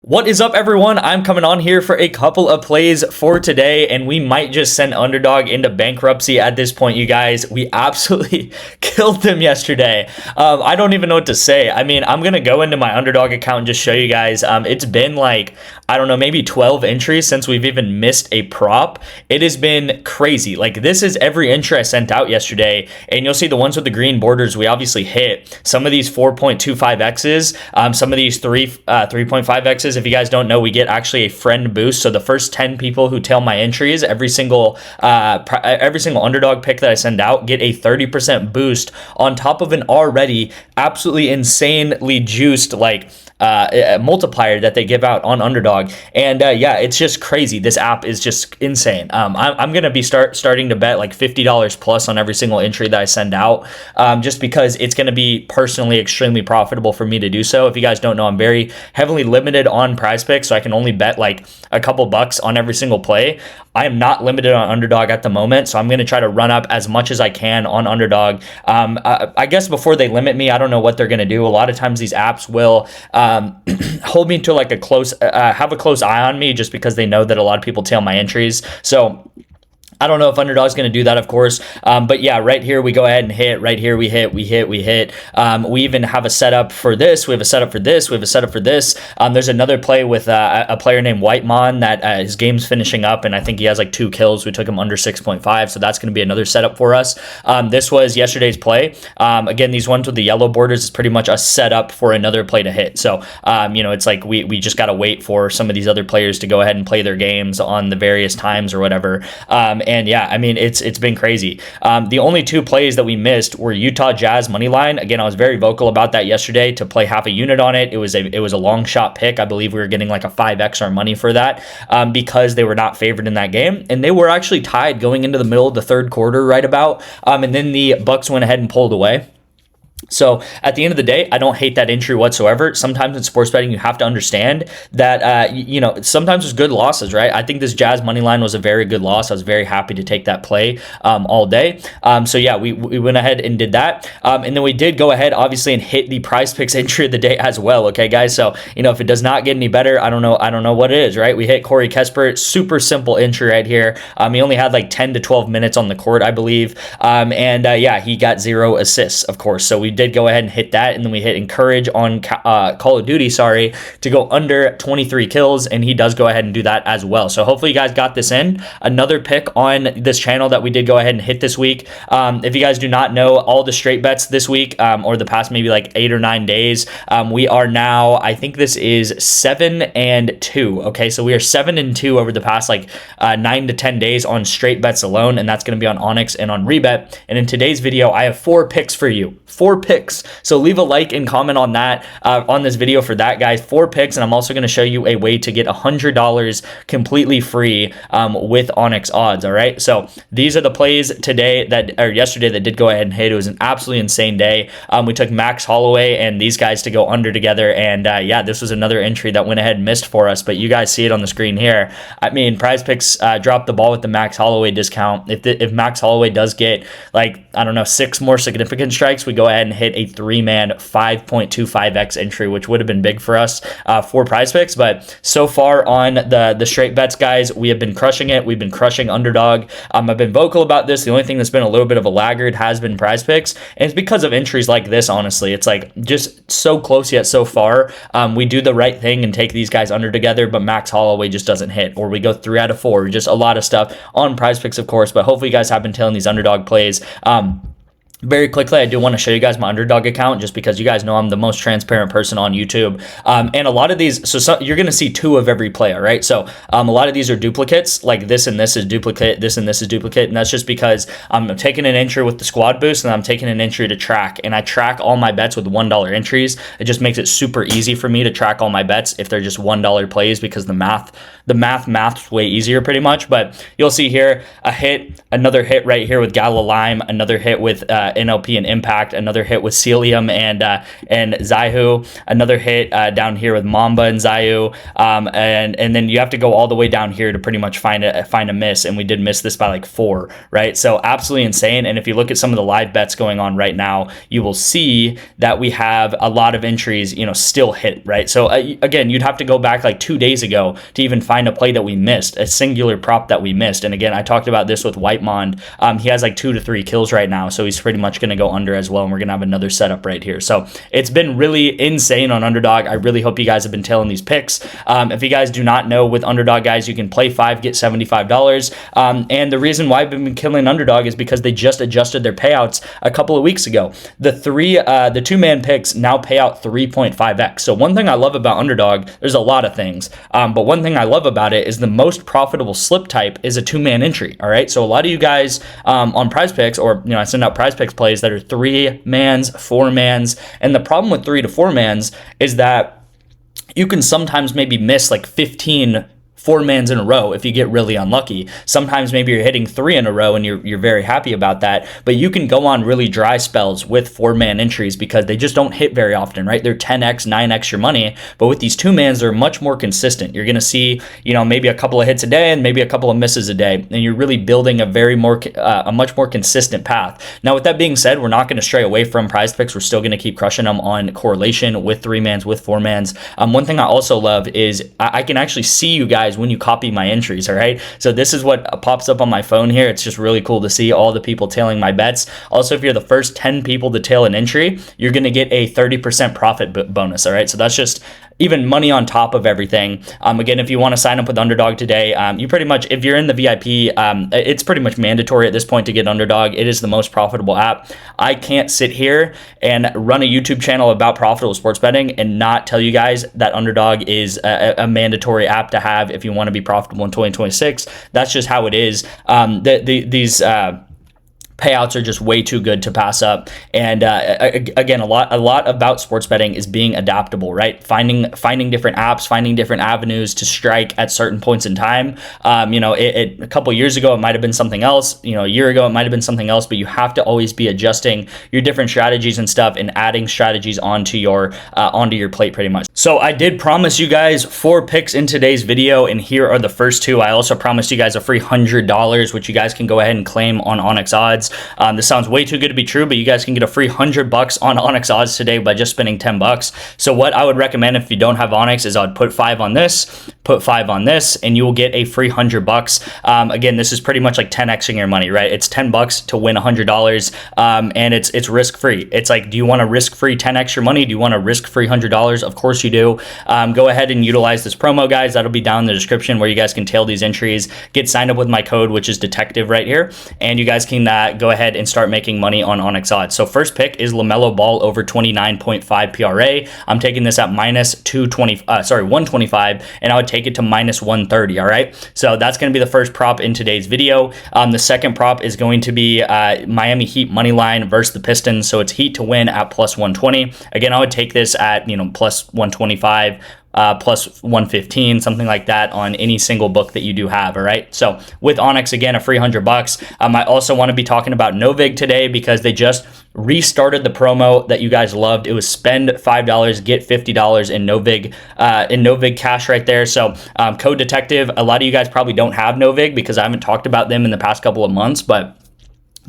What is up, everyone? I'm coming on here for a couple of plays for today, and we might just send Underdog into bankruptcy at this point, you guys. We absolutely killed them yesterday. I don't even know what to say. I mean, I'm going to go into my Underdog account and just show you guys. It's been like, I don't know, maybe 12 entries since we've even missed a prop. It has been crazy. Like, this is every entry I sent out yesterday, and you'll see the ones with the green borders we obviously hit. Some of these 4.25x's, some of these 3.5x's. If you guys don't know, we get actually a friend boost. So the first 10 people who tail my entries, every single Underdog pick that I send out, get a 30% boost on top of an already absolutely insanely juiced multiplier that they give out on Underdog. And yeah, it's just crazy. This app is just insane. I'm gonna be starting to bet like $50 plus on every single entry that I send out, just because it's gonna be personally extremely profitable for me to do so. If you guys don't know, I'm very heavily limited on Prizepicks, so I can only bet like a couple bucks on every single play. I am not limited on Underdog at the moment, so I'm going to try to run up as much as I can on Underdog. I guess before they limit me, I don't know what they're going to do. A lot of times these apps will hold me to like have a close eye on me, just because they know that a lot of people tail my entries. So I don't know if Underdog's going to do that, of course. But yeah, right here we go ahead and hit. Right here we hit. We We even have a setup for this. We have a setup for this. We have a setup for this. There's another play with a player named Whitemon that his game's finishing up, and I think he has like 2 kills. We took him under 6.5, so that's going to be another setup for us. This was yesterday's play. Again, these ones with the yellow borders is pretty much a setup for another play to hit. So, it's like we just got to wait for some of these other players to go ahead and play their games on the various times or whatever. And yeah, I mean, it's been crazy. The only 2 plays that we missed were Utah Jazz money line. Again, I was very vocal about that yesterday to play half a unit on it. It was a long shot pick. I believe we were getting like a 5x our money for that, because they were not favored in that game, and they were actually tied going into the middle of the third quarter, right about. And then the Bucks went ahead and pulled away. So at the end of the day, I don't hate that entry whatsoever. Sometimes in sports betting, you have to understand that, sometimes there's good losses, right? I think this Jazz money line was a very good loss. I was very happy to take that play all day. So yeah, we went ahead and did that. And then we did go ahead, obviously, and hit the Prizepicks entry of the day as well. Okay, guys. So, if it does not get any better, I don't know what it is, right? We hit Corey Kesper. Super simple entry right here. He only had like 10 to 12 minutes on the court, I believe. Yeah, he got 0 assists, of course. So we did go ahead and hit that, and then we hit encourage on Call of Duty, to go under 23 kills, and he does go ahead and do that as well. So hopefully you guys got this in. Another pick on this channel that we did go ahead and hit this week. If you guys do not know, all the straight bets this week, or the past maybe like 8 or 9 days, we are now, I think this is 7-2. Okay, so we are 7-2 over the past like 9 to 10 days on straight bets alone, and that's going to be on ONYX and on Rebet. And in today's video, I have 4 picks for you. 4 picks. So leave a like and comment on that, on this video for that, guys. 4 picks, and I'm also going to show you a way to get $100 completely free with ONYX odds. All right. So these are the plays yesterday that did go ahead and hit. It was an absolutely insane day. We took Max Holloway and these guys to go under together, and yeah, this was another entry that went ahead and missed for us, but you guys see it on the screen here. I mean, Prizepicks dropped the ball with the Max Holloway discount. If Max Holloway does get like, I don't know, 6 more significant strikes, we go ahead and hit a 3-man 5.25x entry, which would have been big for us for Prizepicks. But so far on the straight bets, guys, we have been crushing it. We've been crushing Underdog. I've been vocal about this. The only thing that's been a little bit of a laggard has been Prizepicks, and it's because of entries like this. Honestly, it's like just so close yet so far. We do the right thing and take these guys under together, but Max Holloway just doesn't hit, or we go 3 out of 4. Just a lot of stuff on Prizepicks, of course. But hopefully you guys have been tailing these Underdog plays. Very quickly, I do want to show you guys my Underdog account, just because you guys know I'm the most transparent person on YouTube. And a lot of these, you're going to see 2 of every play, all right? So a lot of these are duplicates, like this and this is duplicate, this and this is duplicate, and that's just because I'm taking an entry with the squad boost, and I'm taking an entry to track, and I track all my bets with $1 entries. It just makes it super easy for me to track all my bets if they're just $1 plays, because the math's way easier pretty much. But you'll see here a hit, another hit right here with Gala Lime, another hit with NLP and Impact, another hit with Celium and Zaihu, another hit down here with Mamba and Zayu, and then you have to go all the way down here to pretty much find a miss, and we did miss this by like 4, right? So absolutely insane. And if you look at some of the live bets going on right now, you will see that we have a lot of entries, still hit, right? So again, you'd have to go back like 2 days ago to even find a play that we missed, a singular prop that we missed. And again, I talked about this with Whitemond. He has like 2 to 3 kills right now, so he's pretty much going to go under as well, and we're going to have another setup right here. So it's been really insane on Underdog. I really hope you guys have been tailing these picks. If you guys do not know, with Underdog, guys, you can play 5, get $75. And the reason why I've been killing Underdog is because they just adjusted their payouts a couple of weeks ago. The 2-man picks now pay out 3.5x. So one thing I love about Underdog, there's a lot of things, but one thing I love about it is the most profitable slip type is a 2-man entry. All right, so a lot of you guys on Prizepicks, or I send out Prizepicks plays that are 3-mans, 4-mans, and the problem with 3 to 4-mans is that you can sometimes maybe miss like 15 4-mans in a row if you get really unlucky. Sometimes maybe you're hitting 3 in a row and you're very happy about that, but you can go on really dry spells with 4-man entries because they just don't hit very often, right? They're 10x, 9x your money, but with these 2-mans, they're much more consistent. You're going to see, maybe a couple of hits a day and maybe a couple of misses a day, and you're really building a much more consistent path. Now, with that being said, we're not going to stray away from Prizepicks. We're still going to keep crushing them on correlation with 3-mans, with 4-mans. One thing I also love is I can actually see you guys when you copy my entries. All right, so this is what pops up on my phone here. It's just really cool to see all the people tailing my bets. Also, if you're the first 10 people to tail an entry, you're going to get a 30% profit bonus. All right, so that's just even money on top of everything. Again, if you want to sign up with Underdog today, you pretty much, if you're in the VIP, it's pretty much mandatory at this point to get Underdog. It is the most profitable app. I can't sit here and run a YouTube channel about profitable sports betting and not tell you guys that Underdog is a mandatory app to have if you want to be profitable in 2026. That's just how it is. These payouts are just way too good to pass up. And again, a lot about sports betting is being adaptable, right? Finding different apps, finding different avenues to strike at certain points in time. A couple years ago, it might have been something else. A year ago, it might have been something else, but you have to always be adjusting your different strategies and stuff and adding strategies onto your plate pretty much. So I did promise you guys 4 picks in today's video, and here are the first 2. I also promised you guys a free $100, which you guys can go ahead and claim on ONYX odds. This sounds way too good to be true, but you guys can get a free $100 on ONYX odds today by just spending $10. So what I would recommend if you don't have ONYX is I'd put 5 on this, put 5 on this, and you will get a free $100. Again, this is pretty much like 10xing your money, right? It's $10 to win $100, and it's risk free. It's like, do you want to risk free 10x your money? Do you want to risk free $100? Of course you do. Go ahead and utilize this promo, guys. That'll be down in the description where you guys can tail these entries. Get signed up with my code, which is Detective right here, and you guys can go ahead and start making money on ONYX odds. So first pick is LaMelo Ball over 29.5 PRA. I'm taking this at minus 125, and I would take it to minus 130. All right, so that's going to be the first prop in today's video. The second prop is going to be Miami Heat money line versus the Pistons. So it's Heat to win at plus 120. Again, I would take this at plus 125. Plus 115, something like that on any single book that you do have. All right, so with ONYX, again, a free $100. I also want to be talking about NOVIG today because they just restarted the promo that you guys loved. It was spend $5, get $50 in NOVIG cash right there. So Code Detective, a lot of you guys probably don't have NOVIG because I haven't talked about them in the past couple of months, but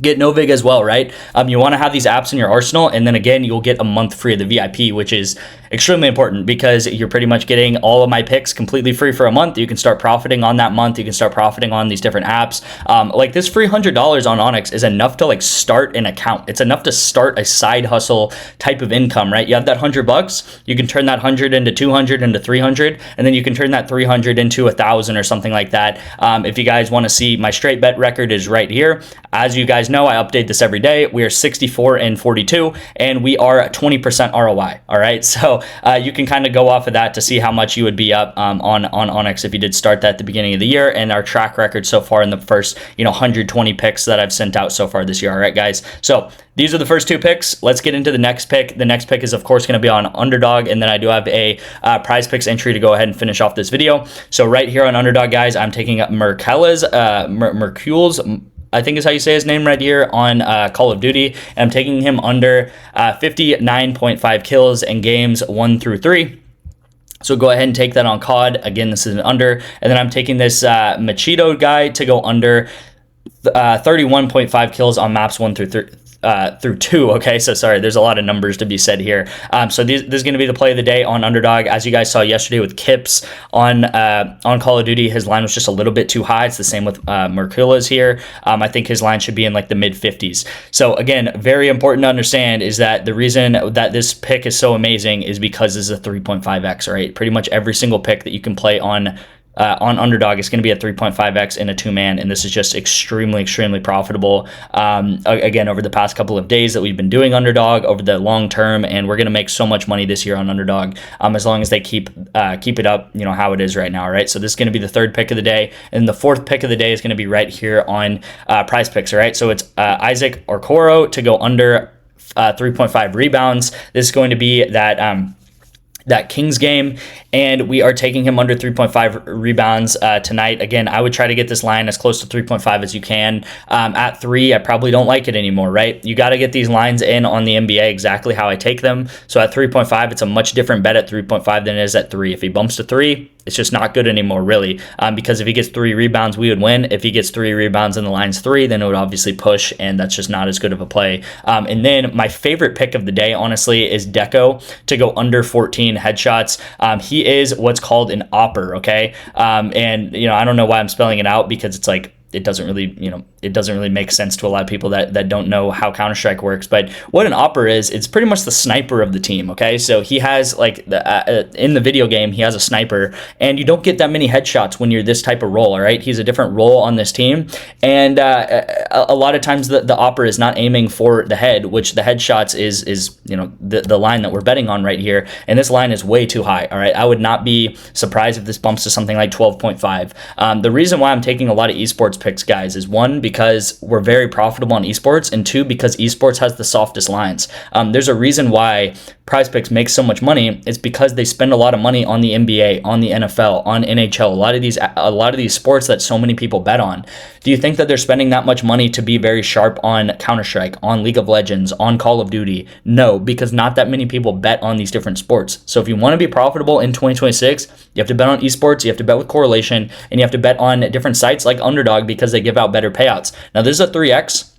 get NOVIG as well, right? You want to have these apps in your arsenal, and then again, you'll get a month free of the VIP, which is extremely important because you're pretty much getting all of my picks completely free for a month. You can start profiting on that month. You can start profiting on these different apps. Like this free $100 on ONYX is enough to like start an account. It's enough to start a side hustle type of income, right? You have that $100, you can turn that 100 into 200 into 300, and then you can turn that 300 into 1,000 or something like that. If you guys want to see my straight bet record is right here. As you guys know, I update this every day. We are 64 and 42, and we are at 20% ROI. All right, so you can kind of go off of that to see how much you would be up on ONYX if you did start that at the beginning of the year, and our track record so far in the first 120 picks that I've sent out so far this year. All right, guys. So these are the first 2 picks. Let's get into the next pick. The next pick is, of course, going to be on Underdog, and then I do have a Prizepicks entry to go ahead and finish off this video. So right here on Underdog, guys, I'm taking up Mercules. I think is how you say his name right here on Call of Duty. And I'm taking him under 59.5 kills in games 1 through 3. So go ahead and take that on COD. Again, this is an under. And then I'm taking this Machito guy to go under 31.5 kills on maps 1 through 2. Okay, so sorry, there's a lot of numbers to be said here. So this is going to be the play of the day on underdog. As you guys saw yesterday with Kips on Call of Duty, his line was just a little bit too high. It's the same with Mercula's here. I think his line should be in like the mid 50s. So again, very important to understand is that the reason that this pick is so amazing is because this is a 3.5x, right? Pretty much every single pick that you can play on underdog is going to be a 3.5x in a 2-man, and this is just extremely profitable. Again, over the past couple of days that we've been doing underdog over the long term, and we're going to make so much money this year on underdog as long as they keep it up, you know, how it is right now, right? So this is going to be the third pick of the day, and the fourth pick of the day is going to be right here on Prizepicks, all right? So it's Isaac Okoro to go under 3.5 rebounds. This is going to be that Kings game, and we are taking him under 3.5 rebounds tonight. Again, I would try to get this line as close to 3.5 as you can. At 3, I probably don't like it anymore, right? You got to get these lines in on the NBA exactly how I take them. So at 3.5, it's a much different bet at 3.5 than it is at 3. If he bumps to 3, it's just not good anymore, really, because if he gets 3 rebounds, we would win. If he gets 3 rebounds and the line's 3, then it would obviously push, and that's just not as good of a play. And then my favorite pick of the day, honestly, is Deco to go under 14 headshots. He is what's called an opper, okay? And, you know, I don't know why I'm spelling it out because it's like, it doesn't really make sense to a lot of people that don't know how Counter-Strike works. But what an opper is, it's pretty much the sniper of the team, okay? So he has, like, in the video game, he has a sniper, and you don't get that many headshots when you're this type of role, all right? He's a different role on this team, and a lot of times the opper is not aiming for the head, which the headshots is you know, the line that we're betting on right here, and this line is way too high, all right? I would not be surprised if this bumps to something like 12.5. The reason why I'm taking a lot of esports picks, guys, is 1, because we're very profitable on esports, and 2, because esports has the softest lines. There's a reason why Prizepicks makes so much money. It's because they spend a lot of money on the NBA, on the NFL, on NHL, a lot of these sports that so many people bet on. Do you think that they're spending that much money to be very sharp on Counter-Strike, on League of Legends, on Call of Duty? No, because not that many people bet on these different sports. So if you want to be profitable in 2026, you have to bet on esports, you have to bet with correlation, and you have to bet on different sites like Underdog because they give out better payouts. Now, this is a 3x.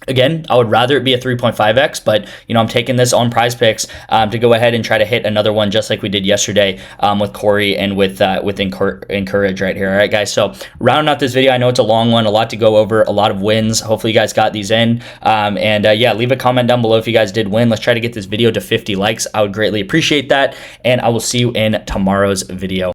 Again, I would rather it be a 3.5x, but, you know, I'm taking this on Prizepicks to go ahead and try to hit another one just like we did yesterday with Corey and with Encourage right here. All right, guys, so rounding out this video, I know it's a long one, a lot to go over, a lot of wins. Hopefully you guys got these in. Yeah, leave a comment down below if you guys did win. Let's try to get this video to 50 likes. I would greatly appreciate that, and I will see you in tomorrow's video.